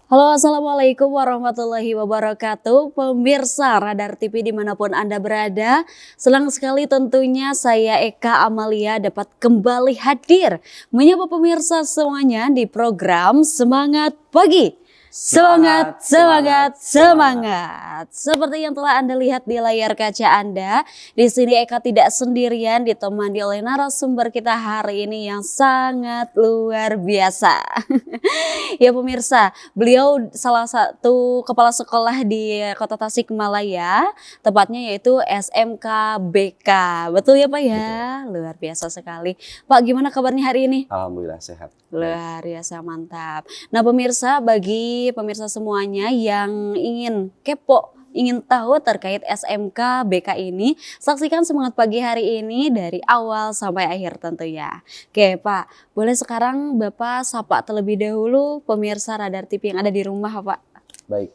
Halo, assalamualaikum warahmatullahi wabarakatuh. Pemirsa Radar TV dimanapun Anda berada, senang sekali tentunya saya Eka Amalia dapat kembali hadir menyapa pemirsa semuanya di program Semangat Pagi. Semangat, semangat, semangat. Seperti yang telah Anda lihat di layar kaca Anda, di sini Eka tidak sendirian ditemani oleh narasumber kita hari ini yang sangat luar biasa. Ya pemirsa, beliau salah satu kepala sekolah di Kota Tasikmalaya, tepatnya yaitu SMK BK. Betul ya Pak ya? Luar biasa sekali. Pak, gimana kabarnya hari ini? Alhamdulillah sehat. Luar biasa, mantap. Nah pemirsa, bagi pemirsa semuanya yang ingin kepo, ingin tahu terkait SMK BK ini, saksikan Semangat Pagi hari ini dari awal sampai akhir tentunya. Oke Pak, boleh sekarang Bapak sapa terlebih dahulu pemirsa Radar TV yang ada di rumah Pak. Baik,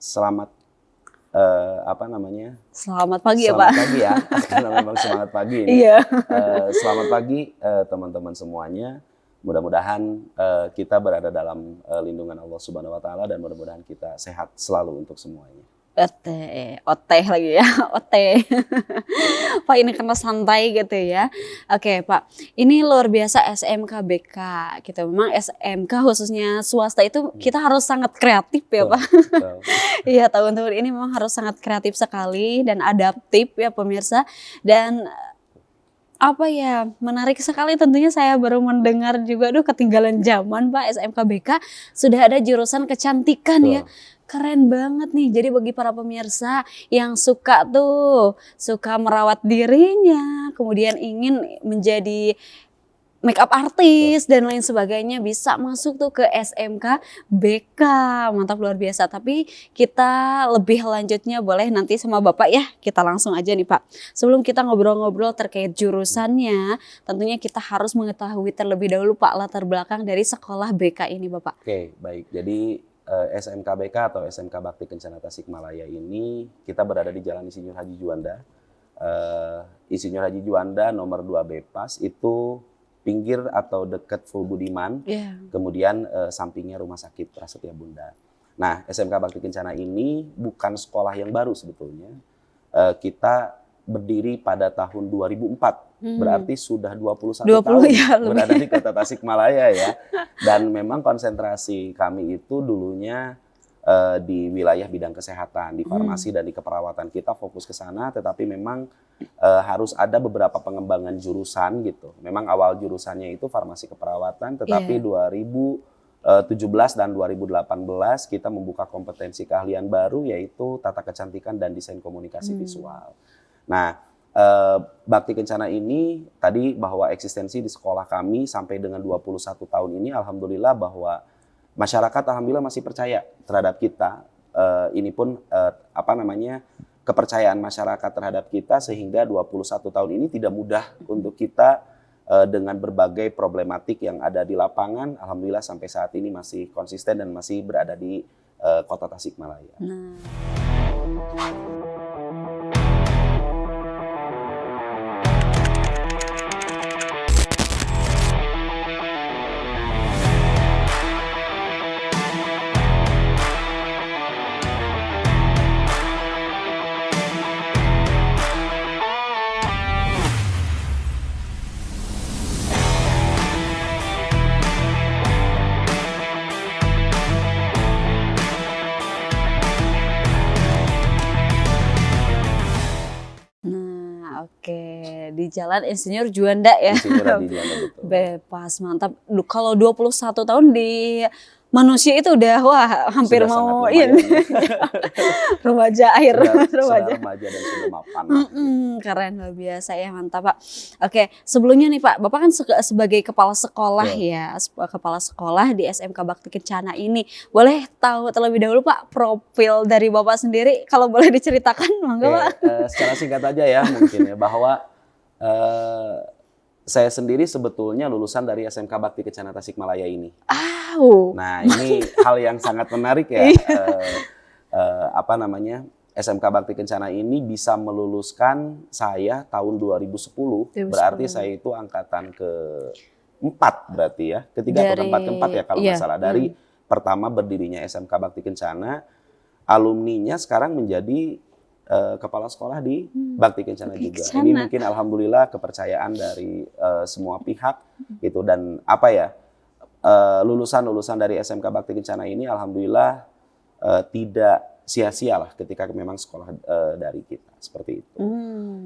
selamat Selamat pagi ya Selamat Pak. pagi ya, karena memang semangat pagi ini. Iya. Selamat pagi teman-teman semuanya. Mudah-mudahan kita berada dalam lindungan Allah Subhanahu Wa Taala dan mudah-mudahan kita sehat selalu untuk semuanya. Oteh lagi ya, oteh. Pak ini kena santai gitu ya. Oke Pak, ini luar biasa SMK BK gitu. Memang SMK khususnya swasta itu kita harus sangat kreatif ya Pak. Betul. Iya, tahun-tahun ini memang harus sangat kreatif sekali dan adaptif ya pemirsa. Dan apa ya, menarik sekali tentunya saya baru mendengar juga, aduh ketinggalan zaman Pak, SMK BK sudah ada jurusan kecantikan ya. Keren banget nih, jadi bagi para pemirsa yang suka merawat dirinya, kemudian ingin menjadi makeup artis dan lain sebagainya bisa masuk tuh ke SMK BK. Mantap, luar biasa. Tapi kita lebih lanjutnya boleh nanti sama Bapak ya. Kita langsung aja nih Pak. Sebelum kita ngobrol-ngobrol terkait jurusannya, tentunya kita harus mengetahui terlebih dahulu Pak latar belakang dari sekolah BK ini Bapak. Oke, baik. Jadi SMK BK atau SMK Bakti Kencana Tasikmalaya ini kita berada di Jalan Insinyur Haji Juanda. Insinyur Haji Juanda nomor 2 Bepas itu pinggir atau dekat Full Budiman, kemudian sampingnya Rumah Sakit Prasetya Bunda. Nah, SMK Bakti Kencana ini bukan sekolah yang baru sebetulnya. Kita berdiri pada tahun 2004, berarti sudah 21 tahun ya, berada di Kota Tasikmalaya ya. Dan memang konsentrasi kami itu dulunya di wilayah bidang kesehatan, di farmasi dan di keperawatan. Kita fokus ke sana, tetapi memang harus ada beberapa pengembangan jurusan gitu. Memang awal jurusannya itu farmasi keperawatan, tetapi 2017 dan 2018 kita membuka kompetensi keahlian baru yaitu tata kecantikan dan desain komunikasi visual. Nah, Bakti Kencana ini tadi bahwa eksistensi di sekolah kami sampai dengan 21 tahun ini alhamdulillah bahwa masyarakat alhamdulillah masih percaya terhadap kita. Ini pun kepercayaan masyarakat terhadap kita sehingga 21 tahun ini tidak mudah untuk kita dengan berbagai problematik yang ada di lapangan. Alhamdulillah sampai saat ini masih konsisten dan masih berada di Kota Tasikmalaya. Oke, di Jalan Insinyur Juanda ya. Insinyur Haji Juanda, betul. Bepas, mantap. Kalau 21 tahun di manusia itu udah hampir Sudah mau remaja remaja. Remaja dan sudah mapan. Keren, luar biasa ya, mantap Pak. Oke, sebelumnya nih Pak, Bapak kan sebagai kepala sekolah ya, kepala sekolah di SMK Bakti Kencana ini. Boleh tahu terlebih dahulu Pak profil dari Bapak sendiri, kalau boleh diceritakan monggo Pak. Secara singkat aja ya mungkin ya, bahwa saya sendiri sebetulnya lulusan dari SMK Bakti Kencana Tasikmalaya ini. Nah, ini hal yang sangat menarik ya. SMK Bakti Kencana ini bisa meluluskan saya tahun 2010. Berarti saya itu angkatan ke berarti ya, ketiga atau keempat ya kalau nggak salah. Dari pertama berdirinya SMK Bakti Kencana, alumninya sekarang menjadi kepala sekolah di Bakti Kencana juga. Ini mungkin alhamdulillah kepercayaan dari semua pihak gitu, dan apa ya, lulusan-lulusan dari SMK Bakti Kencana ini alhamdulillah tidak sia-sia lah ketika memang sekolah dari kita seperti itu.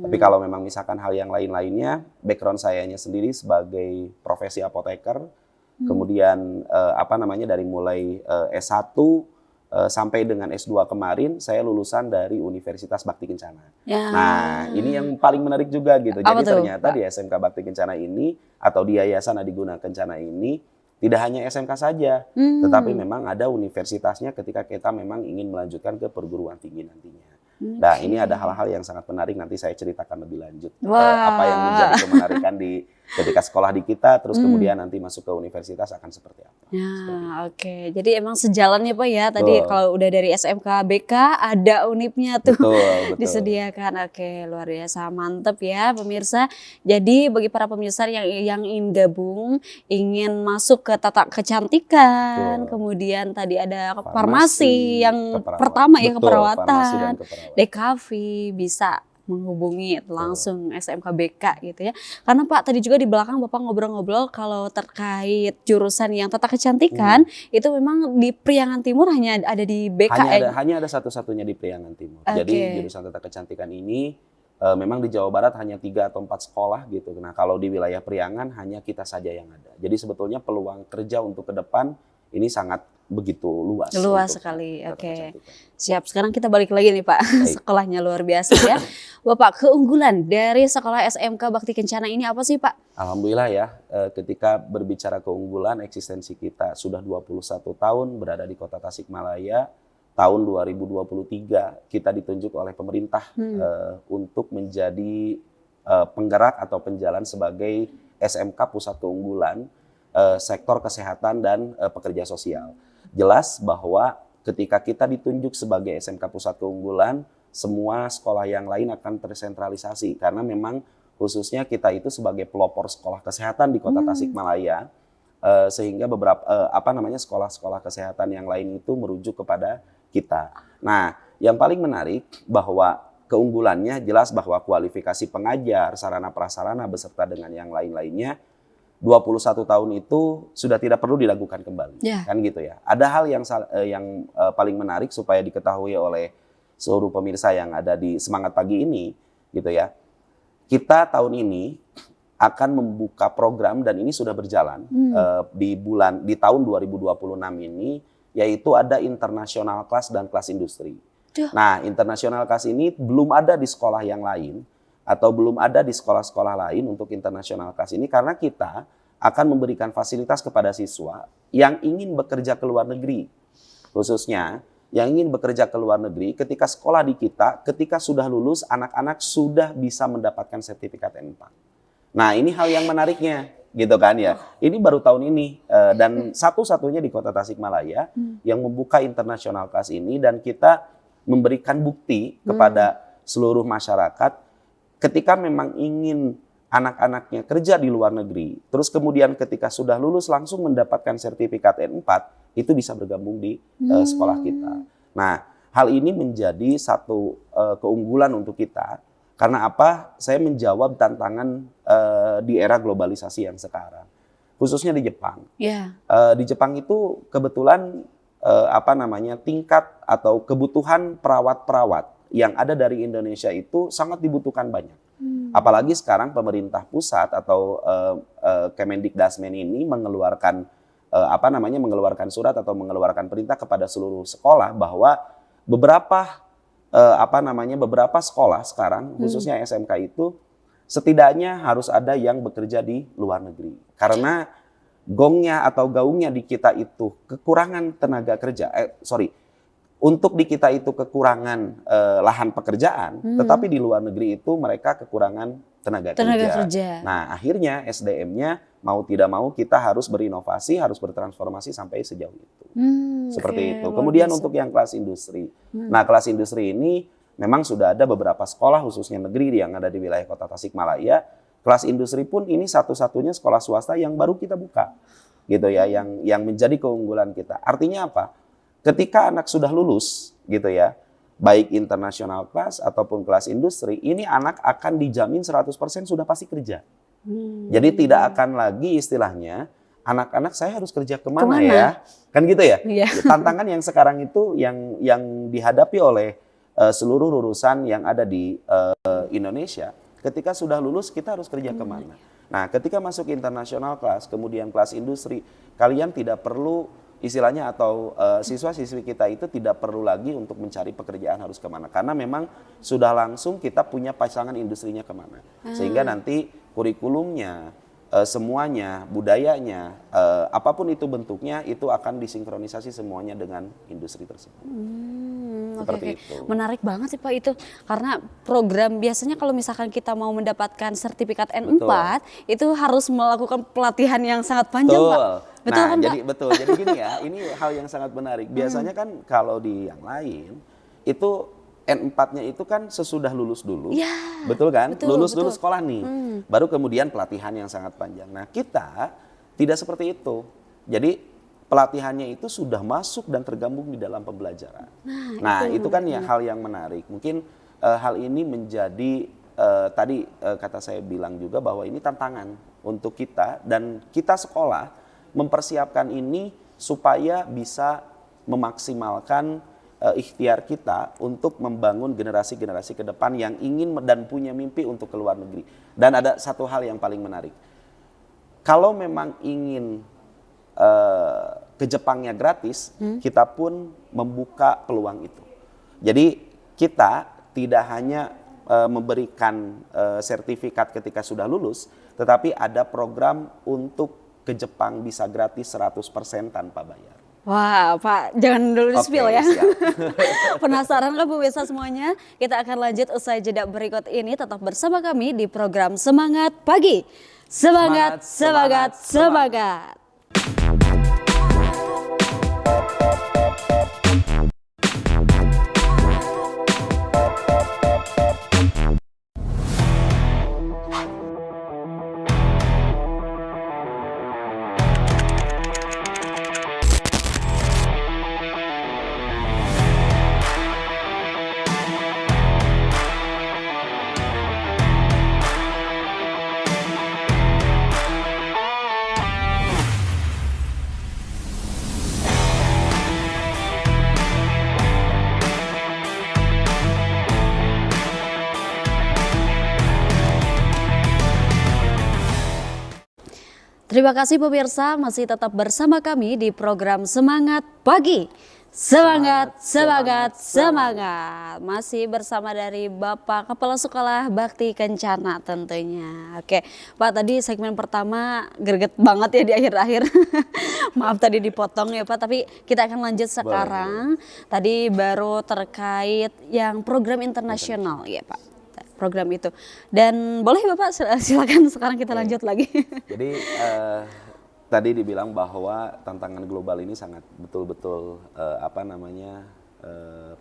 Tapi kalau memang misalkan hal yang lain-lainnya, background sayanya sendiri sebagai profesi apoteker, kemudian dari mulai S1 sampai dengan S2 kemarin saya lulusan dari Universitas Bakti Kencana. Ya. Nah, ini yang paling menarik juga gitu. Jadi ternyata di SMK Bakti Kencana ini atau di Yayasan Adiguna Kencana ini tidak hanya SMK saja, tetapi memang ada universitasnya ketika kita memang ingin melanjutkan ke perguruan tinggi nantinya. Nah, ini ada hal-hal yang sangat menarik, nanti saya ceritakan lebih lanjut. Apa yang menjadi kemenarikan di ketika sekolah di kita, terus kemudian nanti masuk ke universitas akan seperti apa. Oke. Jadi emang sejalan ya Pak ya, tadi kalau udah dari SMK BK ada unipnya tuh disediakan. Oke, luar biasa, mantep ya pemirsa. Jadi bagi para pemirsa yang ingin gabung, ingin masuk ke tata kecantikan, kemudian tadi ada farmasi yang pertama ya, keperawatan, DKV, bisa menghubungi langsung SMK BK gitu ya. Karena Pak tadi juga di belakang Bapak ngobrol-ngobrol kalau terkait jurusan yang tata kecantikan itu memang di Priangan Timur hanya ada di BK. Hanya ada satu-satunya di Priangan Timur. Jadi jurusan tata kecantikan ini memang di Jawa Barat hanya 3 atau 4 sekolah gitu. Nah, kalau di wilayah Priangan hanya kita saja yang ada. Jadi sebetulnya peluang kerja untuk ke depan ini sangat begitu luas. Luas sekali, oke. Siap, sekarang kita balik lagi nih Pak. Sekolahnya luar biasa ya. Bapak, keunggulan dari sekolah SMK Bakti Kencana ini apa sih Pak? Alhamdulillah ya, ketika berbicara keunggulan, eksistensi kita sudah 21 tahun berada di kota Tasikmalaya. Tahun 2023 kita ditunjuk oleh pemerintah untuk menjadi penggerak atau penjalan sebagai SMK Pusat Keunggulan sektor kesehatan dan pekerja sosial. Jelas bahwa ketika kita ditunjuk sebagai SMK Pusat Keunggulan, semua sekolah yang lain akan tersentralisasi karena memang khususnya kita itu sebagai pelopor sekolah kesehatan di kota Tasikmalaya, sehingga beberapa sekolah-sekolah kesehatan yang lain itu merujuk kepada kita. Nah, yang paling menarik bahwa keunggulannya jelas bahwa kualifikasi pengajar, sarana prasarana beserta dengan yang lain-lainnya 21 tahun itu sudah tidak perlu diragukan kembali, kan gitu ya. Ada hal yang paling menarik supaya diketahui oleh seluruh pemirsa yang ada di Semangat Pagi ini, gitu ya. Kita tahun ini akan membuka program dan ini sudah berjalan di tahun 2026 ini, yaitu ada international class dan kelas industri. Nah, international class ini belum ada di sekolah yang lain, atau belum ada di sekolah-sekolah lain untuk international class ini karena kita akan memberikan fasilitas kepada siswa yang ingin bekerja ke luar negeri. Khususnya yang ingin bekerja ke luar negeri ketika sekolah di kita, ketika sudah lulus anak-anak sudah bisa mendapatkan sertifikat N4. Nah, ini hal yang menariknya gitu kan ya. Ini baru tahun ini dan satu-satunya di Kota Tasikmalaya yang membuka international class ini dan kita memberikan bukti kepada seluruh masyarakat ketika memang ingin anak-anaknya kerja di luar negeri, terus kemudian ketika sudah lulus langsung mendapatkan sertifikat N4, itu bisa bergabung di sekolah kita. Nah, hal ini menjadi satu keunggulan untuk kita. Karena apa? Saya menjawab tantangan di era globalisasi yang sekarang, khususnya di Jepang. Di Jepang itu kebetulan tingkat atau kebutuhan perawat-perawat yang ada dari Indonesia itu sangat dibutuhkan banyak. Apalagi sekarang pemerintah pusat atau Kemendikdasmen ini mengeluarkan surat atau mengeluarkan perintah kepada seluruh sekolah bahwa beberapa sekolah sekarang khususnya SMK itu setidaknya harus ada yang bekerja di luar negeri. Karena gongnya atau gaungnya di kita itu kekurangan tenaga kerja. Untuk di kita itu kekurangan lahan pekerjaan, tetapi di luar negeri itu mereka kekurangan tenaga kerja. Nah, akhirnya SDM-nya mau tidak mau kita harus berinovasi, harus bertransformasi sampai sejauh itu. Seperti itu. Kemudian untuk yang kelas industri. Nah, kelas industri ini memang sudah ada beberapa sekolah khususnya negeri yang ada di wilayah Kota Tasikmalaya Kelas industri pun ini satu-satunya sekolah swasta yang baru kita buka, gitu ya, yang menjadi keunggulan kita. Artinya apa? Ketika anak sudah lulus, gitu ya, baik internasional kelas ataupun kelas industri, ini anak akan dijamin 100% sudah pasti kerja. Jadi tidak akan lagi istilahnya, anak-anak saya harus kerja kemana ya? Kan gitu ya? Iya. Tantangan yang sekarang itu yang dihadapi oleh seluruh lulusan yang ada di Indonesia, ketika sudah lulus kita harus kerja kemana? Nah, ketika masuk internasional kelas, kemudian kelas industri, kalian tidak perlu istilahnya atau siswa-siswi kita itu tidak perlu lagi untuk mencari pekerjaan harus kemana. Karena memang sudah langsung kita punya pasangan industrinya kemana. Sehingga nanti kurikulumnya, semuanya, budayanya, apapun itu bentuknya, itu akan disinkronisasi semuanya dengan industri tersebut. Seperti Oke. itu. Menarik banget sih Pak itu, karena program biasanya kalau misalkan kita mau mendapatkan sertifikat N4 itu harus melakukan pelatihan yang sangat panjang Pak. Betul Nah, kan Pak? jadi gini ya, ini hal yang sangat menarik. Biasanya kan kalau di yang lain itu N4-nya itu kan sesudah lulus dulu. Ya, Betul kan? betul, Lulus betul. sekolah nih. Baru kemudian pelatihan yang sangat panjang. Nah, kita tidak seperti itu. Jadi pelatihannya itu sudah masuk dan tergabung di dalam pembelajaran. Nah, itu kan ya hal yang menarik. Mungkin hal ini menjadi tadi kata saya bilang juga bahwa ini tantangan untuk kita dan kita sekolah mempersiapkan ini supaya bisa memaksimalkan ikhtiar kita untuk membangun generasi-generasi ke depan yang ingin dan punya mimpi untuk ke luar negeri. Dan ada satu hal yang paling menarik. Kalau memang ingin ke Jepangnya gratis, kita pun membuka peluang itu. Jadi kita tidak hanya memberikan sertifikat ketika sudah lulus, tetapi ada program untuk ke Jepang bisa gratis 100% tanpa bayar. Wah, Pak, jangan dulu di-spill ya. siap. Penasaran kan pemirsa semuanya? Kita akan lanjut usai jeda berikut ini. Tetap bersama kami di program Semangat Pagi. Semangat, semangat, semangat. Terima kasih pemirsa, masih tetap bersama kami di program Semangat Pagi. Semangat, semangat, semangat. Masih bersama dari Bapak Kepala Sekolah Bakti Kencana tentunya. Oke, Pak, tadi segmen pertama greget banget ya di akhir-akhir. Maaf tadi dipotong ya Pak, tapi kita akan lanjut sekarang. Tadi baru terkait yang program internasional ya Pak. Program itu. Dan boleh Bapak silakan sekarang kita lanjut lagi. Jadi tadi dibilang bahwa tantangan global ini sangat betul-betul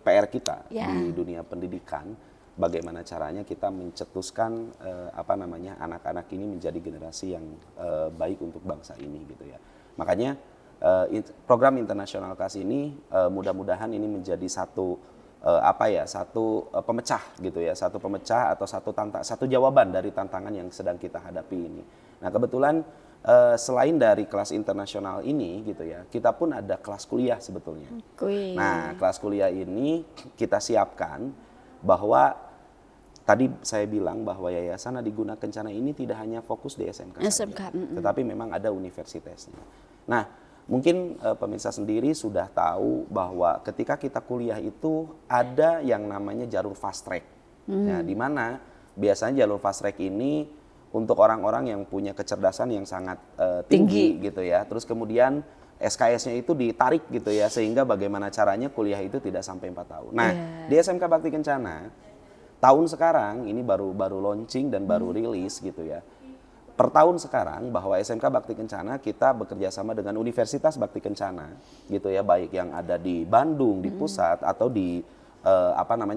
PR kita di dunia pendidikan. Bagaimana caranya kita mencetuskan anak-anak ini menjadi generasi yang baik untuk bangsa ini gitu ya. Makanya program internasional KAS ini mudah-mudahan ini menjadi satu pemecah gitu ya, satu pemecah atau satu jawaban dari tantangan yang sedang kita hadapi ini. Nah, kebetulan selain dari kelas internasional ini gitu ya, kita pun ada kelas kuliah sebetulnya. Nah, kelas kuliah ini kita siapkan bahwa tadi saya bilang bahwa Yayasan Adiguna Kencana ini tidak hanya fokus di SMK saja, tetapi memang ada universitasnya. Nah, mungkin pemirsa sendiri sudah tahu bahwa ketika kita kuliah itu ada yang namanya jalur fast track. Nah, di mana biasanya jalur fast track ini untuk orang-orang yang punya kecerdasan yang sangat tinggi gitu ya. Terus kemudian SKS-nya itu ditarik gitu ya, sehingga bagaimana caranya kuliah itu tidak sampai 4 tahun. Nah, di SMK Bakti Kencana tahun sekarang ini baru launching dan baru rilis gitu ya. Per tahun sekarang bahwa SMK Bakti Kencana kita bekerja sama dengan Universitas Bakti Kencana gitu ya, baik yang ada di Bandung di pusat atau di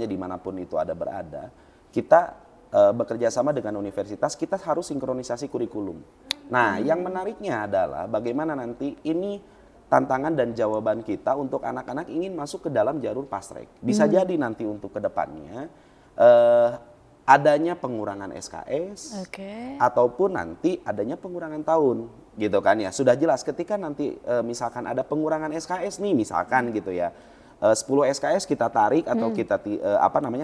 dimanapun itu ada berada, kita bekerja sama dengan universitas, kita harus sinkronisasi kurikulum. Nah, yang menariknya adalah bagaimana nanti ini tantangan dan jawaban kita untuk anak-anak ingin masuk ke dalam jalur fast track. Bisa jadi nanti untuk kedepannya adanya pengurangan SKS, ataupun nanti adanya pengurangan tahun, gitu kan ya. Sudah jelas ketika nanti misalkan ada pengurangan SKS nih, misalkan gitu ya. 10 SKS kita tarik atau kita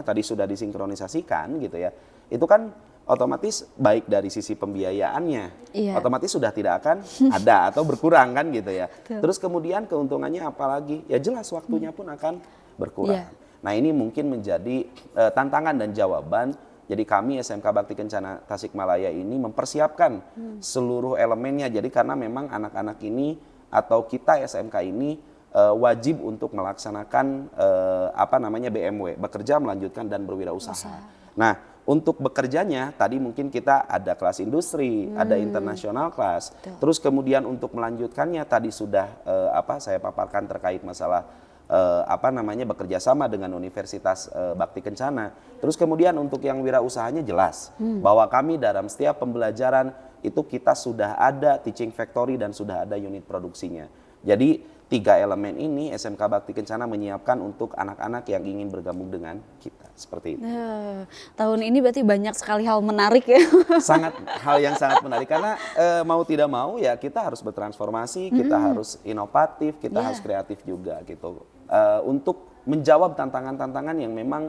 tadi sudah disinkronisasikan gitu ya. Itu kan otomatis baik dari sisi pembiayaannya, otomatis sudah tidak akan ada atau berkurang kan gitu ya. Terus kemudian keuntungannya apalagi? Ya jelas waktunya pun akan berkurang. Nah ini mungkin menjadi tantangan dan jawaban. Jadi kami SMK Bakti Kencana Tasikmalaya ini mempersiapkan seluruh elemennya. Jadi karena memang anak-anak ini atau kita SMK ini wajib untuk melaksanakan BMW, bekerja, melanjutkan dan berwirausaha. Nah, untuk bekerjanya tadi mungkin kita ada kelas industri, ada internasional kelas. Terus kemudian untuk melanjutkannya tadi sudah saya paparkan terkait masalah bekerja sama dengan Universitas Bakti Kencana. Terus kemudian untuk yang wirausahanya jelas bahwa kami dalam setiap pembelajaran itu kita sudah ada teaching factory dan sudah ada unit produksinya. Jadi 3 elemen ini SMK Bakti Kencana menyiapkan untuk anak-anak yang ingin bergabung dengan kita, seperti itu. Tahun ini berarti banyak sekali hal menarik ya. Hal yang sangat menarik karena mau tidak mau ya kita harus bertransformasi, kita harus inovatif, kita harus kreatif juga gitu. Untuk menjawab tantangan-tantangan yang memang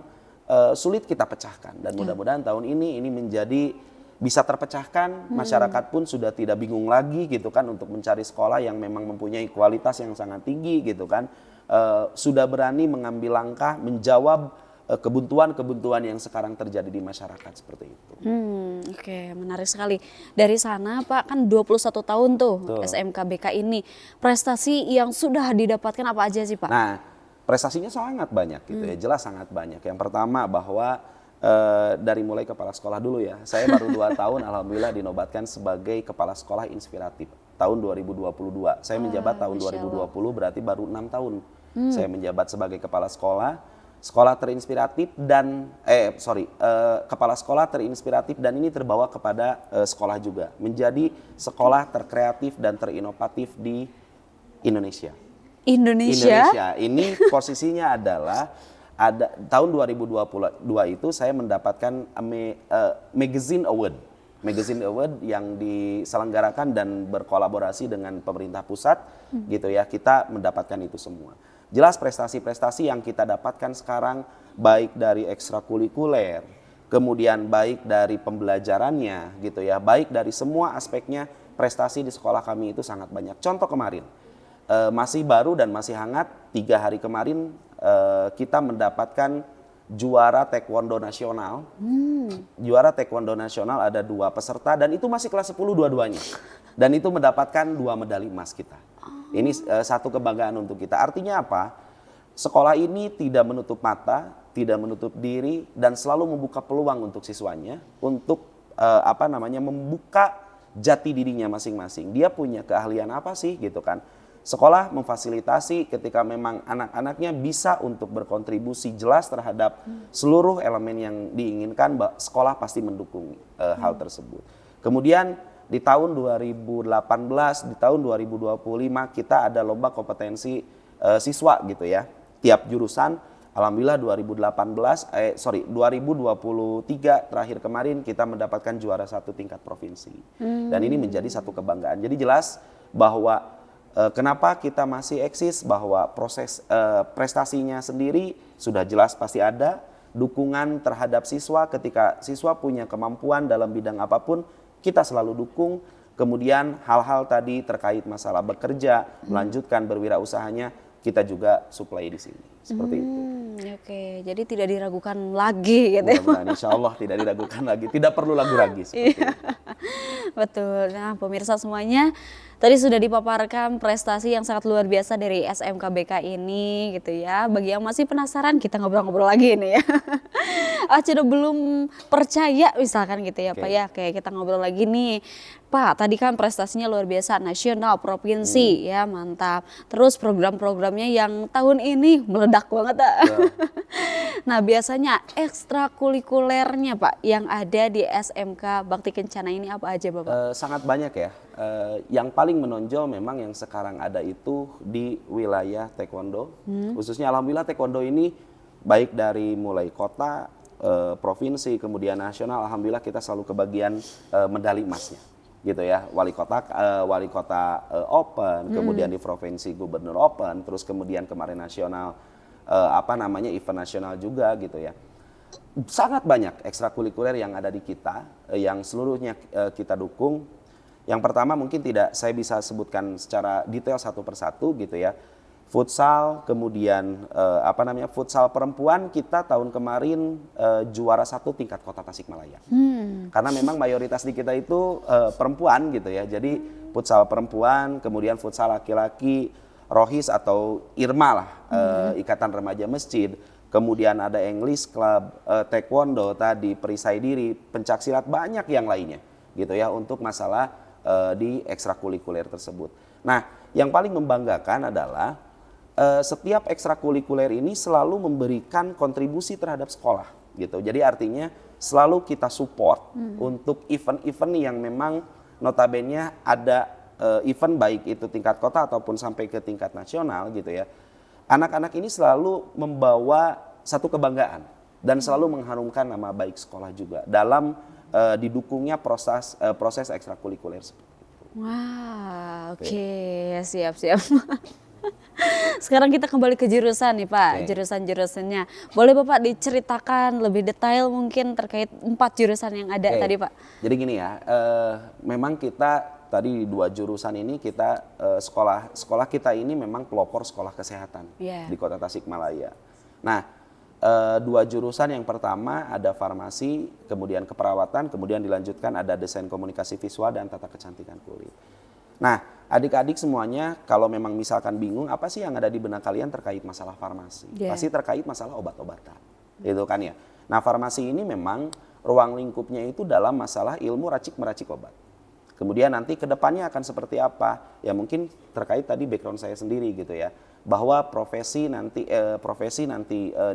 sulit kita pecahkan dan mudah-mudahan tahun ini menjadi bisa terpecahkan, masyarakat pun sudah tidak bingung lagi gitu kan untuk mencari sekolah yang memang mempunyai kualitas yang sangat tinggi gitu kan. Sudah berani mengambil langkah menjawab kebuntuan-kebuntuan yang sekarang terjadi di masyarakat seperti itu. Oke, menarik sekali. Dari sana Pak kan 21 tahun tuh SMK BK ini. Prestasi yang sudah didapatkan apa aja sih Pak? Nah, prestasinya sangat banyak gitu ya, jelas sangat banyak. Yang pertama bahwa dari mulai kepala sekolah dulu ya. Saya baru 2 tahun alhamdulillah dinobatkan sebagai kepala sekolah inspiratif tahun 2022. Saya menjabat tahun 2020 berarti baru 6 tahun. Saya menjabat sebagai kepala sekolah terinspiratif dan kepala sekolah terinspiratif dan ini terbawa kepada sekolah juga. Menjadi sekolah terkreatif dan terinovatif di Indonesia. Indonesia. Ini posisinya adalah tahun 2022 itu saya mendapatkan Magazine Award yang diselenggarakan dan berkolaborasi dengan pemerintah pusat gitu ya. Kita mendapatkan itu semua. Jelas prestasi-prestasi yang kita dapatkan sekarang baik dari ekstrakurikuler, kemudian baik dari pembelajarannya gitu ya, baik dari semua aspeknya prestasi di sekolah kami itu sangat banyak. Contoh kemarin masih baru dan masih hangat 3 hari kemarin kita mendapatkan juara taekwondo nasional. Juara taekwondo nasional ada 2 peserta dan itu masih kelas 10 dua-duanya. Dan itu mendapatkan 2 medali emas kita. Ini satu kebanggaan untuk kita. Artinya apa? Sekolah ini tidak menutup mata, tidak menutup diri dan selalu membuka peluang untuk siswanya untuk membuka jati dirinya masing-masing. Dia punya keahlian apa sih gitu kan? Sekolah memfasilitasi ketika memang anak-anaknya bisa untuk berkontribusi jelas terhadap seluruh elemen yang diinginkan, sekolah pasti mendukung hal tersebut. Kemudian di tahun 2018, di tahun 2025 kita ada lomba kompetensi siswa gitu ya. Tiap jurusan, alhamdulillah 2023 terakhir kemarin kita mendapatkan juara 1 tingkat provinsi. Dan ini menjadi satu kebanggaan. Jadi jelas bahwa kenapa kita masih eksis, bahwa proses prestasinya sendiri sudah jelas pasti ada, dukungan terhadap siswa ketika siswa punya kemampuan dalam bidang apapun kita selalu dukung. Kemudian hal-hal tadi terkait masalah bekerja, melanjutkan berwirausahanya kita juga supply di sini. Seperti itu. Oke, jadi tidak diragukan lagi gitu ya. Mudah-mudahan insya Allah tidak diragukan lagi, tidak perlu ragu lagi seperti itu. Betul. Nah, pemirsa semuanya, tadi sudah dipaparkan prestasi yang sangat luar biasa dari SMKBK ini gitu ya. Bagi yang masih penasaran, kita ngobrol-ngobrol lagi nih ya. Sudah belum percaya misalkan gitu ya Pak Oke. ya, kayak kita ngobrol lagi nih. Pak, tadi kan prestasinya luar biasa, nasional, provinsi ya, mantap. Terus program-programnya yang tahun ini meledak banget. Betul. Nah, biasanya ekstrakurikulernya Pak yang ada di SMK Bakti Kencana ini apa aja Bapak? Sangat banyak ya. Yang paling menonjol memang yang sekarang ada itu di wilayah taekwondo. Khususnya alhamdulillah taekwondo ini baik dari mulai kota, provinsi, kemudian nasional, alhamdulillah kita selalu kebagian medali emasnya. Gitu ya, wali kota open, kemudian di provinsi gubernur open, terus kemudian kemarin nasional event nasional juga gitu ya. Sangat banyak ekstrakurikuler yang ada di kita, yang seluruhnya kita dukung. Yang pertama mungkin tidak saya bisa sebutkan secara detail satu persatu gitu ya. Futsal, kemudian futsal perempuan kita tahun kemarin juara 1 tingkat kota Tasikmalaya. Karena memang mayoritas di kita itu perempuan gitu ya. Jadi futsal perempuan, kemudian futsal laki-laki, Rohis atau Irma lah, Ikatan Remaja Masjid. Kemudian ada English Club, Taekwondo tadi, perisai diri, pencaksilat, banyak yang lainnya gitu ya untuk masalah di ekstrakurikuler tersebut. Nah, yang paling membanggakan adalah setiap ekstrakurikuler ini selalu memberikan kontribusi terhadap sekolah gitu. Jadi artinya selalu kita support untuk event-event yang memang notabene ada event baik itu tingkat kota ataupun sampai ke tingkat nasional gitu ya. Anak-anak ini selalu membawa satu kebanggaan dan selalu mengharumkan nama baik sekolah juga dalam didukungnya proses ekstrakurikuler seperti itu. Wah, oke, siap-siap. Sekarang kita kembali ke jurusan nih Pak, jurusan-jurusannya. Boleh Bapak diceritakan lebih detail mungkin terkait 4 jurusan yang ada tadi Pak? Jadi gini ya, memang kita tadi 2 jurusan ini kita sekolah kita ini memang pelopor sekolah kesehatan di Kota Tasikmalaya. Nah, 2 jurusan yang pertama ada farmasi, kemudian keperawatan, kemudian dilanjutkan ada desain komunikasi visual dan tata kecantikan kulit. Nah, adik-adik semuanya kalau memang misalkan bingung apa sih yang ada di benak kalian terkait masalah farmasi, pasti terkait masalah obat-obatan, itu kan ya. Nah, farmasi ini memang ruang lingkupnya itu dalam masalah ilmu racik-meracik obat. Kemudian nanti ke depannya akan seperti apa? Ya mungkin terkait tadi background saya sendiri gitu ya. Bahwa profesi nanti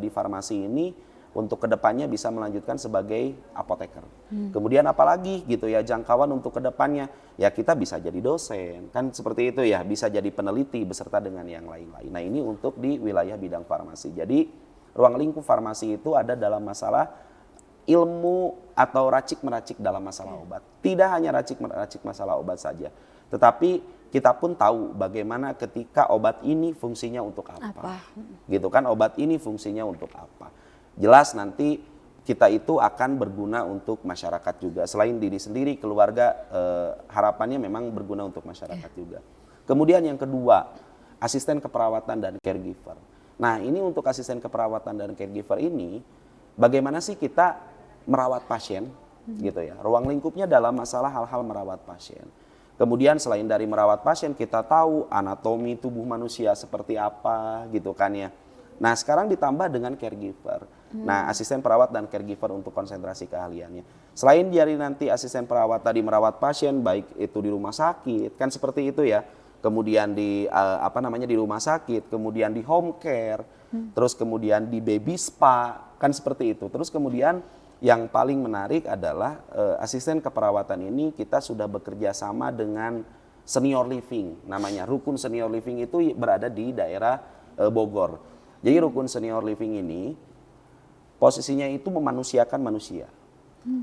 di farmasi ini untuk ke depannya bisa melanjutkan sebagai apoteker. Kemudian apalagi gitu ya jangkauan untuk ke depannya. Ya kita bisa jadi dosen, kan seperti itu ya. Bisa jadi peneliti beserta dengan yang lain-lain. Nah ini untuk di wilayah bidang farmasi. Jadi ruang lingkup farmasi itu ada dalam masalah ilmu atau racik-meracik dalam masalah obat. Tidak hanya racik-meracik masalah obat saja, tetapi kita pun tahu bagaimana ketika obat ini fungsinya untuk apa. Gitu kan, obat ini fungsinya untuk apa. Jelas nanti kita itu akan berguna untuk masyarakat juga. Selain diri sendiri, keluarga, harapannya memang berguna untuk masyarakat juga. Kemudian yang kedua, asisten keperawatan dan caregiver. Nah ini untuk asisten keperawatan dan caregiver ini, bagaimana sih kita merawat pasien gitu ya. Ruang lingkupnya dalam masalah hal-hal merawat pasien. Kemudian selain dari merawat pasien, kita tahu anatomi tubuh manusia seperti apa gitu kan ya. Nah sekarang ditambah dengan caregiver. Nah asisten perawat dan caregiver untuk konsentrasi keahliannya. Selain dari nanti asisten perawat tadi merawat pasien, baik itu di rumah sakit, kan seperti itu ya. Kemudian di di rumah sakit, kemudian di home care, terus kemudian di baby spa, kan seperti itu. Terus kemudian yang paling menarik adalah asisten keperawatan ini kita sudah bekerja sama dengan senior living, namanya Rukun Senior Living itu berada di daerah Bogor. Jadi Rukun Senior Living ini posisinya itu memanusiakan manusia.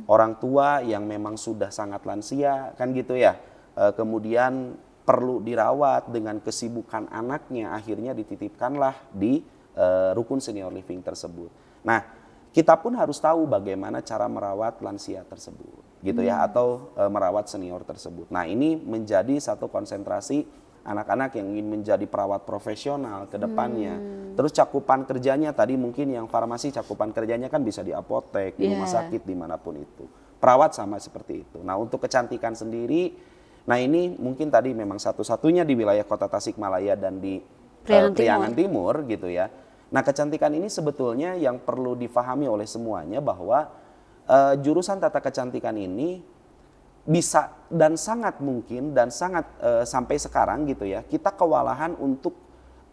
Orang tua yang memang sudah sangat lansia kan gitu ya, kemudian perlu dirawat dengan kesibukan anaknya, akhirnya dititipkanlah di Rukun Senior Living tersebut. Nah kita pun harus tahu bagaimana cara merawat lansia tersebut gitu ya, atau merawat senior tersebut. Nah ini menjadi satu konsentrasi anak-anak yang ingin menjadi perawat profesional ke depannya. Terus cakupan kerjanya tadi mungkin yang farmasi cakupan kerjanya kan bisa di apotek, di rumah sakit, dimanapun itu. perawat sama seperti itu. Nah untuk kecantikan sendiri, nah ini mungkin tadi memang satu-satunya di wilayah Kota Tasikmalaya dan di Priangan Timur gitu ya. Nah kecantikan ini sebetulnya yang perlu difahami oleh semuanya bahwa jurusan tata kecantikan ini bisa dan sangat mungkin dan sangat sampai sekarang gitu ya, kita kewalahan untuk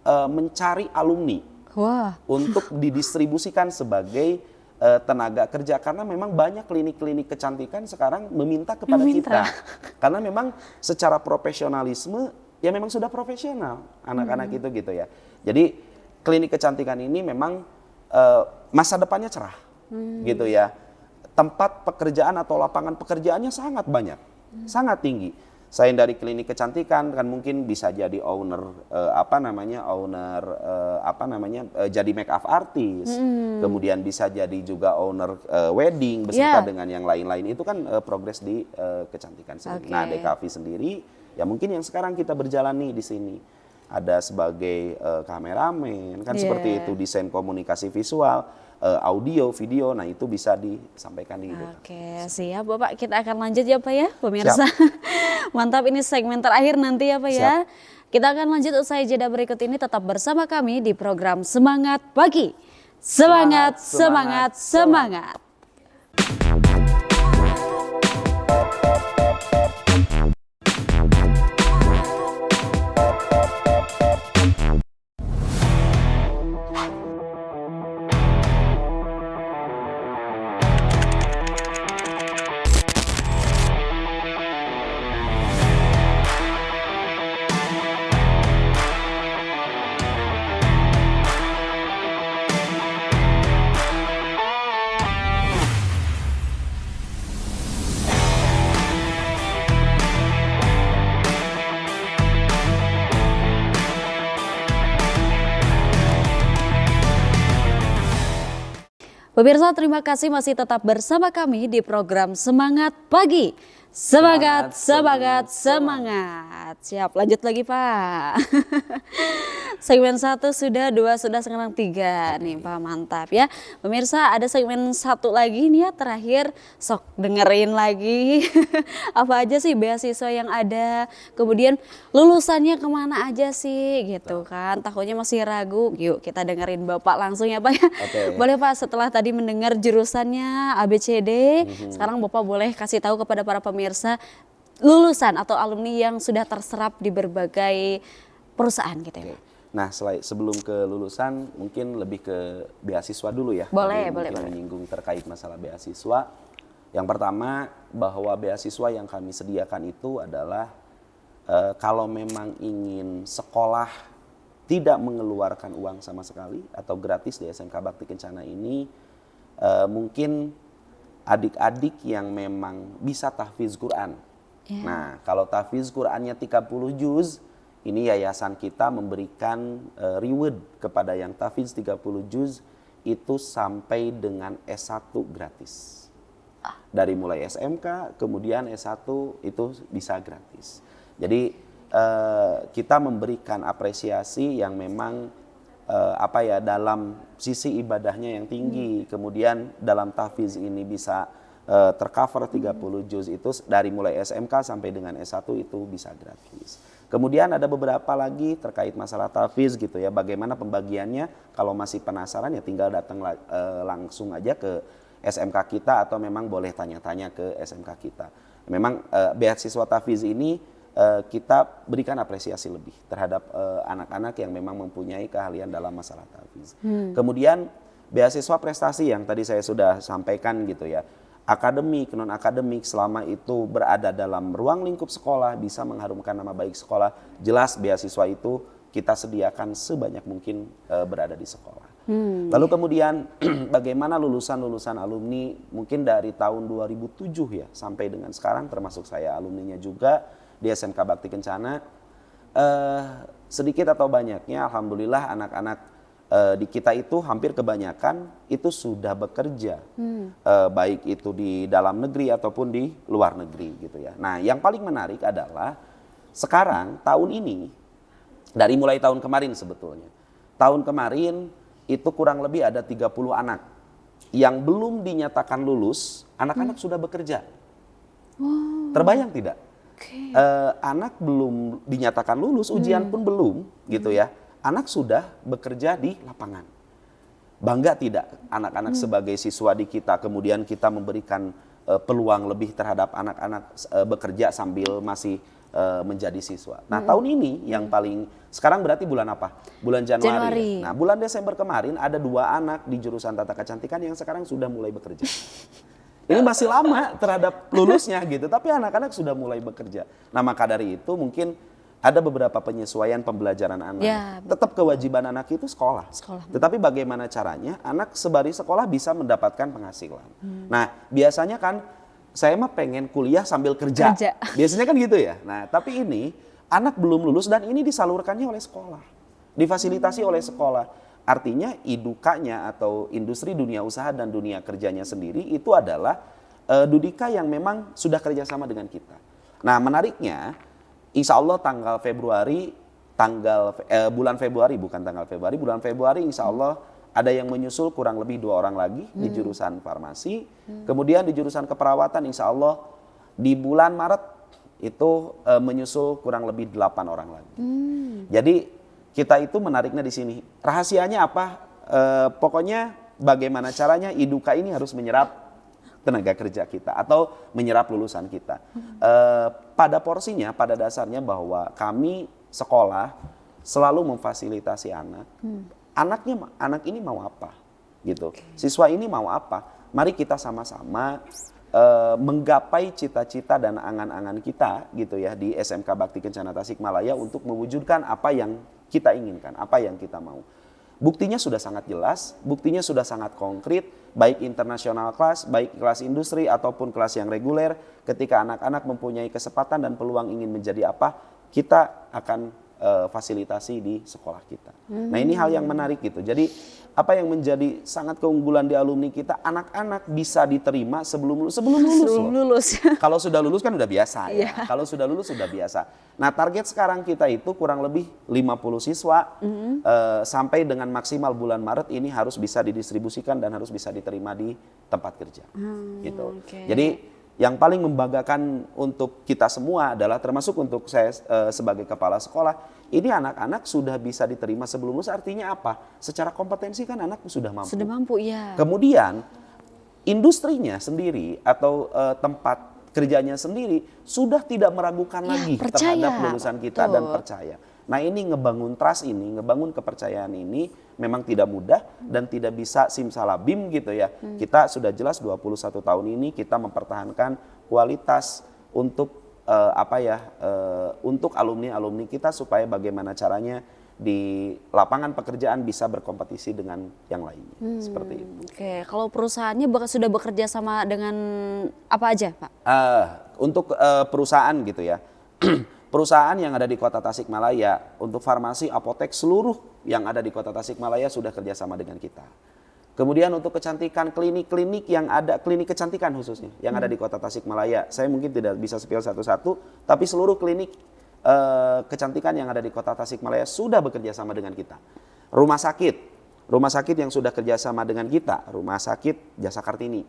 mencari alumni. Wah. Untuk didistribusikan sebagai tenaga kerja karena memang banyak klinik-klinik kecantikan sekarang meminta kepada kita karena memang secara profesionalisme ya memang sudah profesional anak-anak itu gitu ya. Jadi klinik kecantikan ini memang masa depannya cerah gitu ya. Tempat pekerjaan atau lapangan pekerjaannya sangat banyak, sangat tinggi. Selain dari klinik kecantikan kan mungkin bisa jadi owner jadi make up artist, kemudian bisa jadi juga owner wedding beserta dengan yang lain-lain itu kan progres di kecantikan sendiri. Nah, DKV sendiri ya mungkin yang sekarang kita berjalan nih di sini ada sebagai kameramen kan seperti itu, desain komunikasi visual, audio, video, nah itu bisa disampaikan di DKV. Oke, siap Bapak. Kita akan lanjut ya Pak ya, pemirsa. Mantap, ini segmen terakhir nanti ya Pak ya. Kita akan lanjut usai jeda berikut ini, tetap bersama kami di program Semangat Pagi. Semangat, semangat, semangat. Pemirsa, terima kasih masih tetap bersama kami di program Semangat Pagi. Semangat, semangat, semangat. Siap, lanjut lagi Pak. Segmen 1 sudah, 2 sudah, sekarang 3 nih Pak, mantap ya. Pemirsa, ada segmen 1 lagi nih ya, terakhir. Sok dengerin lagi apa aja sih beasiswa yang ada, kemudian lulusannya kemana aja sih gitu kan. Takutnya masih ragu, yuk kita dengerin Bapak langsung ya Pak ya. Boleh Pak, setelah tadi mendengar jurusannya ABCD, sekarang Bapak boleh kasih tahu kepada para pemirsa lulusan atau alumni yang sudah terserap di berbagai perusahaan gitu ya. Nah, sebelum ke lulusan mungkin lebih ke beasiswa dulu ya. Boleh. Menyinggung terkait masalah beasiswa. Yang pertama bahwa beasiswa yang kami sediakan itu adalah kalau memang ingin sekolah tidak mengeluarkan uang sama sekali atau gratis di SMK Bakti Kencana ini, mungkin adik-adik yang memang bisa tahfiz Quran. Nah, kalau tahfiz Qurannya 30 juz, ini yayasan kita memberikan reward kepada yang tahfiz 30 juz itu sampai dengan S1 gratis. Dari mulai SMK, kemudian S1 itu bisa gratis. Jadi kita memberikan apresiasi yang memang dalam sisi ibadahnya yang tinggi, kemudian dalam tahfiz ini bisa tercover 30 juz itu dari mulai SMK sampai dengan S1 itu bisa gratis. Kemudian ada beberapa lagi terkait masalah tahfiz gitu ya, bagaimana pembagiannya. Kalau masih penasaran ya tinggal datang langsung aja ke SMK kita atau memang boleh tanya-tanya ke SMK kita. Memang beasiswa tahfiz ini kita berikan apresiasi lebih terhadap anak-anak yang memang mempunyai keahlian dalam masalah tahfiz. Kemudian beasiswa prestasi yang tadi saya sudah sampaikan gitu ya. Akademik, non-akademik selama itu berada dalam ruang lingkup sekolah, bisa mengharumkan nama baik sekolah, jelas beasiswa itu kita sediakan sebanyak mungkin berada di sekolah. Lalu kemudian bagaimana lulusan-lulusan alumni mungkin dari tahun 2007 ya sampai dengan sekarang, termasuk saya alumninya juga di SMK Bakti Kencana, sedikit atau banyaknya alhamdulillah anak-anak di kita itu hampir kebanyakan itu sudah bekerja, baik itu di dalam negeri ataupun di luar negeri gitu ya. Nah yang paling menarik adalah sekarang tahun ini, dari mulai tahun kemarin sebetulnya, tahun kemarin itu kurang lebih ada 30 anak yang belum dinyatakan lulus, anak-anak sudah bekerja. Terbayang tidak? Oke. Anak belum dinyatakan lulus, ujian pun belum, gitu ya. Anak sudah bekerja di lapangan. Bangga tidak anak-anak sebagai siswa di kita, kemudian kita memberikan peluang lebih terhadap anak-anak bekerja sambil masih menjadi siswa. Nah, tahun ini yang paling sekarang berarti bulan apa? Bulan Januari. Nah, bulan Desember kemarin ada 2 anak di jurusan tata kecantikan yang sekarang sudah mulai bekerja. Ini masih lama terhadap lulusnya gitu, tapi anak-anak sudah mulai bekerja. Nah, maka dari itu mungkin ada beberapa penyesuaian pembelajaran anak. Ya, Tetap kewajiban anak itu sekolah. Tetapi bagaimana caranya anak sembari sekolah bisa mendapatkan penghasilan. Nah, biasanya kan saya mah pengen kuliah sambil kerja. Biasanya kan gitu ya. Nah, tapi ini anak belum lulus dan ini disalurkannya oleh sekolah. Difasilitasi oleh sekolah. Artinya idukanya atau industri dunia usaha dan dunia kerjanya sendiri itu adalah Dudika yang memang sudah kerjasama dengan kita. Nah, menariknya insya Allah tanggal Februari, bulan Februari bukan tanggal Februari, bulan Februari insya Allah ada yang menyusul kurang lebih 2 orang lagi di jurusan farmasi. Kemudian di jurusan keperawatan insya Allah di bulan Maret itu menyusul kurang lebih 8 orang lagi. Jadi kita itu menariknya di sini. Rahasianya apa? Pokoknya bagaimana caranya Iduka ini harus menyerap tenaga kerja kita atau menyerap lulusan kita. Pada porsinya, pada dasarnya bahwa kami sekolah selalu memfasilitasi anak. Anak ini mau apa? Gitu. Siswa ini mau apa? Mari kita sama-sama menggapai cita-cita dan angan-angan kita gitu ya di SMK Bakti Kencana Tasikmalaya untuk mewujudkan apa yang kita inginkan, apa yang kita mau. Buktinya sudah sangat jelas, buktinya sudah sangat konkret, baik internasional kelas, baik kelas industri ataupun kelas yang reguler. Ketika anak-anak mempunyai kesempatan dan peluang ingin menjadi apa, kita akan fasilitasi di sekolah kita. Nah, ini hal yang menarik gitu. Jadi apa yang menjadi sangat keunggulan di alumni kita, anak-anak bisa diterima sebelum lulus. Kalau sudah lulus kan udah biasa ya. Kalau sudah lulus sudah biasa. Nah, target sekarang kita itu kurang lebih 50 siswa sampai dengan maksimal bulan Maret ini harus bisa didistribusikan dan harus bisa diterima di tempat kerja. Gitu. Jadi yang paling membanggakan untuk kita semua adalah termasuk untuk saya sebagai kepala sekolah, ini anak-anak sudah bisa diterima sebelum lulus. Artinya apa? Secara kompetensi kan anak sudah mampu. Sudah mampu, ya. Kemudian industrinya sendiri atau tempat kerjanya sendiri sudah tidak meragukan lagi terhadap lulusan kita dan percaya. Nah, ini ngebangun trust ini, ngebangun kepercayaan ini memang tidak mudah dan tidak bisa simsalabim gitu ya. Kita sudah jelas 21 tahun ini kita mempertahankan kualitas untuk untuk alumni-alumni kita supaya bagaimana caranya di lapangan pekerjaan bisa berkompetisi dengan yang lainnya. Seperti itu. Oke, kalau perusahaannya sudah bekerja sama dengan apa aja, Pak? Untuk perusahaan gitu ya. Perusahaan yang ada di Kota Tasikmalaya untuk farmasi, apotek, seluruh yang ada di Kota Tasikmalaya sudah kerjasama dengan kita. Kemudian untuk kecantikan, klinik-klinik yang ada, klinik kecantikan khususnya yang ada di Kota Tasikmalaya, saya mungkin tidak bisa spill satu-satu, tapi seluruh klinik kecantikan yang ada di Kota Tasikmalaya sudah bekerja sama dengan kita. Rumah sakit yang sudah kerjasama dengan kita, Rumah Sakit Jasa Kartini.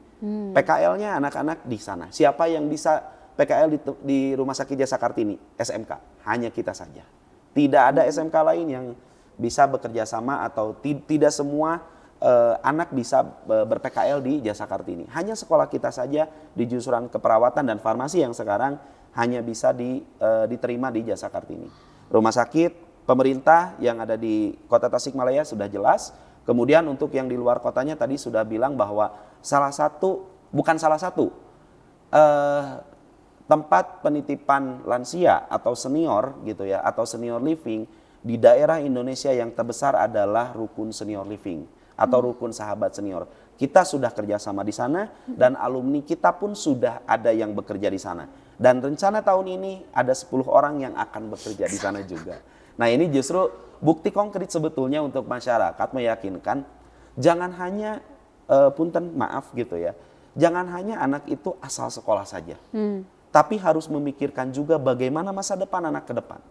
PKL-nya anak-anak di sana. Siapa yang bisa PKL di Rumah Sakit Jasa Kartini, SMK, hanya kita saja. Tidak ada SMK lain yang bisa bekerja sama atau tidak semua anak bisa ber-PKL di Jasa Kartini. Hanya sekolah kita saja di jurusan keperawatan dan farmasi yang sekarang hanya bisa diterima di Jasa Kartini. Rumah sakit pemerintah yang ada di Kota Tasikmalaya sudah jelas. Kemudian untuk yang di luar kotanya tadi sudah bilang bahwa tempat penitipan lansia atau senior gitu ya, atau senior living di daerah Indonesia yang terbesar adalah Rukun Senior Living atau Rukun Sahabat Senior. Kita sudah kerjasama di sana dan alumni kita pun sudah ada yang bekerja di sana. Dan rencana tahun ini ada 10 orang yang akan bekerja di sana juga. Nah, ini justru bukti konkret sebetulnya untuk masyarakat meyakinkan jangan hanya maaf gitu ya, jangan hanya anak itu asal sekolah saja. Tapi harus memikirkan juga bagaimana masa depan anak ke depan,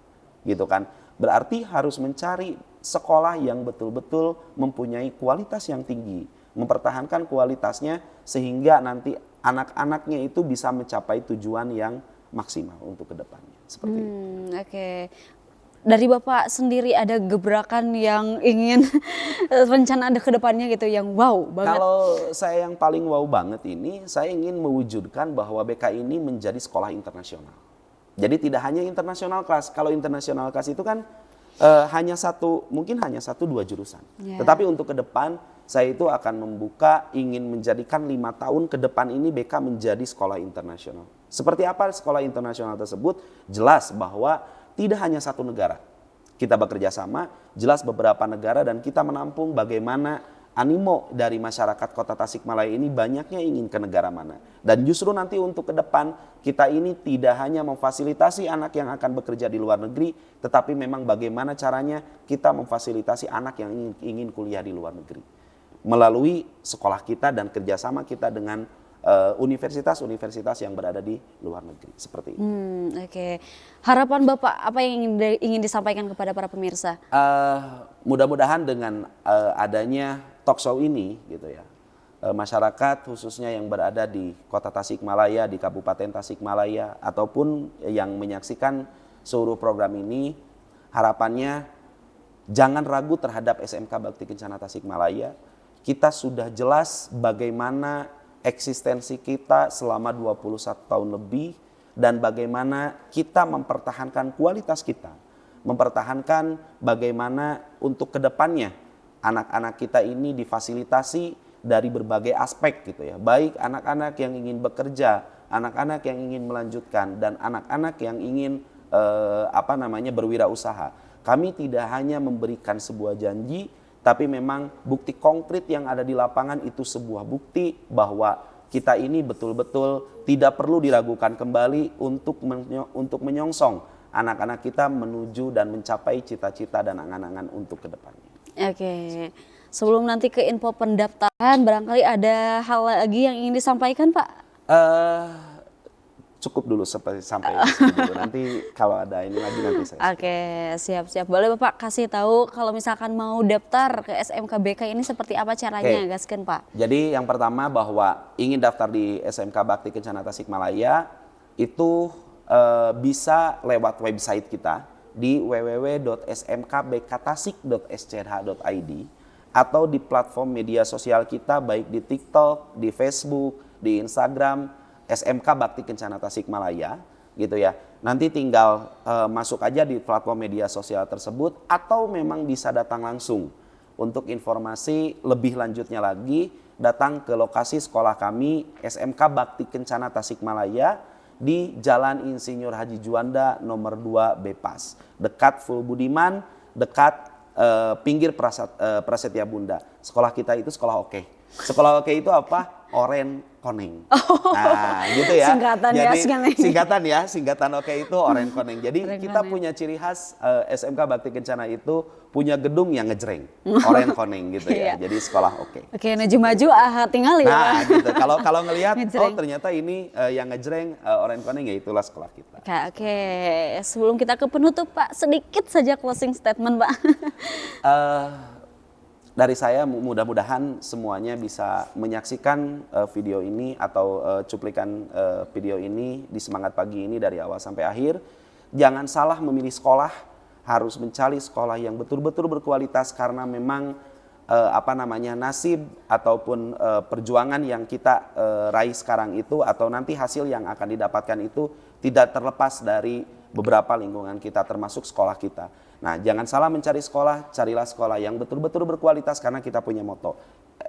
gitu kan? Berarti harus mencari sekolah yang betul-betul mempunyai kualitas yang tinggi, mempertahankan kualitasnya sehingga nanti anak-anaknya itu bisa mencapai tujuan yang maksimal untuk kedepannya. Seperti itu. Oke. Dari Bapak sendiri ada gebrakan yang ingin rencana ada ke depannya gitu yang wow banget? Kalau saya yang paling wow banget ini, saya ingin mewujudkan bahwa BK ini menjadi sekolah internasional. Jadi tidak hanya internasional kelas. Kalau internasional kelas itu kan mungkin hanya satu dua jurusan. Yeah. Tetapi untuk ke depan, saya itu akan membuka, ingin menjadikan 5 tahun ke depan ini BK menjadi sekolah internasional. Seperti apa sekolah internasional tersebut? Jelas bahwa tidak hanya satu negara. Kita bekerja sama, jelas beberapa negara dan kita menampung bagaimana animo dari masyarakat Kota Tasikmalaya ini banyaknya ingin ke negara mana. Dan justru nanti untuk ke depan kita ini tidak hanya memfasilitasi anak yang akan bekerja di luar negeri, tetapi memang bagaimana caranya kita memfasilitasi anak yang ingin kuliah di luar negeri. Melalui sekolah kita dan kerjasama kita dengan universitas-universitas yang berada di luar negeri. Seperti itu. Oke. Harapan Bapak apa yang ingin disampaikan kepada para pemirsa? Mudah-mudahan dengan adanya talk show ini gitu ya, masyarakat khususnya yang berada di Kota Tasikmalaya, di Kabupaten Tasikmalaya ataupun yang menyaksikan seluruh program ini, harapannya jangan ragu terhadap SMK Bakti Kencana Tasikmalaya. Kita sudah jelas bagaimana eksistensi kita selama 21 tahun lebih dan bagaimana kita mempertahankan kualitas kita, mempertahankan bagaimana untuk kedepannya anak-anak kita ini difasilitasi dari berbagai aspek gitu ya, baik anak-anak yang ingin bekerja, anak-anak yang ingin melanjutkan dan anak-anak yang ingin berwirausaha. Kami tidak hanya memberikan sebuah janji, tapi memang bukti konkret yang ada di lapangan itu sebuah bukti bahwa kita ini betul-betul tidak perlu diragukan kembali untuk menyongsong anak-anak kita menuju dan mencapai cita-cita dan angan-angan untuk kedepannya. Oke, sebelum nanti ke info pendaftaran, barangkali ada hal lagi yang ingin disampaikan Pak? Cukup dulu sampai di sini dulu. Nanti kalau ada ini lagi nanti saya. Oke, siap-siap. Boleh Bapak kasih tahu kalau misalkan mau daftar ke SMK BK ini seperti apa caranya, gaskeun Pak? Jadi yang pertama bahwa ingin daftar di SMK Bakti Kencana Tasikmalaya itu bisa lewat website kita di www.smkbktasik.sch.id atau di platform media sosial kita baik di TikTok, di Facebook, di Instagram SMK Bakti Kencana Tasikmalaya gitu ya. Nanti tinggal masuk aja di platform media sosial tersebut atau memang bisa datang langsung. Untuk informasi lebih lanjutnya lagi, datang ke lokasi sekolah kami SMK Bakti Kencana Tasikmalaya di Jalan Insinyur Haji Juanda nomor 2 Bepas, dekat Ful Budiman, dekat pinggir Prasetya Bunda. Sekolah kita itu sekolah oke. Sekolah oke itu apa? Oren Koneng. Nah, gitu ya. Singkatan oke itu Oren Koneng. Jadi kita punya ciri khas SMK Bakti Kencana itu punya gedung yang ngejreng. Oren Koneng gitu ya. Jadi sekolah oke. Oke, maju-maju tinggal ya. Nah, gitu. Kalau ngelihat ternyata ini yang ngejreng Oren Koneng ya itulah sekolah kita. Oke. Sebelum kita ke penutup Pak, sedikit saja closing statement Pak. Dari saya mudah-mudahan semuanya bisa menyaksikan video ini atau cuplikan video ini di Semangat Pagi ini dari awal sampai akhir. Jangan salah memilih sekolah, harus mencari sekolah yang betul-betul berkualitas karena memang nasib ataupun perjuangan yang kita raih sekarang itu atau nanti hasil yang akan didapatkan itu tidak terlepas dari beberapa lingkungan kita termasuk sekolah kita. Nah, jangan salah mencari sekolah, carilah sekolah yang betul-betul berkualitas karena kita punya moto.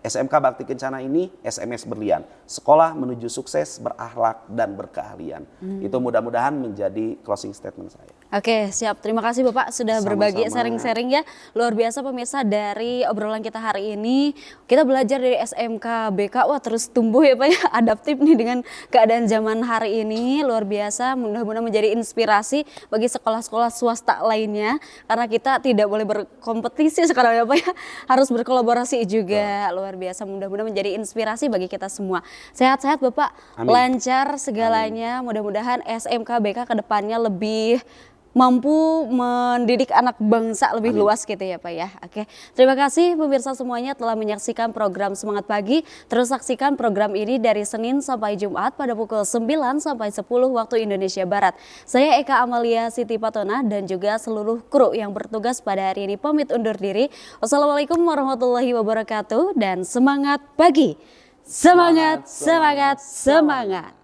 SMK Bakti Kencana ini SMS berlian, sekolah menuju sukses, berakhlak dan berkeahlian. Itu mudah-mudahan menjadi closing statement saya. Oke, siap. Terima kasih Bapak sudah berbagi sharing-sharing ya. Luar biasa pemirsa, dari obrolan kita hari ini kita belajar dari SMK BK. Wah, terus tumbuh ya Pak ya, adaptif nih dengan keadaan zaman hari ini. Luar biasa, mudah-mudahan menjadi inspirasi bagi sekolah-sekolah swasta lainnya. Karena kita tidak boleh berkompetisi sekarang ya Pak ya, harus berkolaborasi juga. Luar biasa, mudah-mudahan menjadi inspirasi bagi kita semua. Sehat-sehat Bapak, amin. Lancar segalanya. Mudah-mudahan SMK BK ke depannya lebih mampu mendidik anak bangsa lebih luas gitu ya Pak ya. Oke, terima kasih pemirsa semuanya telah menyaksikan program Semangat Pagi. Terus saksikan program ini dari Senin sampai Jumat pada pukul 9 sampai 10 waktu Indonesia Barat. Saya Eka Amalia Siti Patona dan juga seluruh kru yang bertugas pada hari ini pamit undur diri. Wassalamualaikum warahmatullahi wabarakatuh dan semangat pagi. Semangat, semangat, semangat.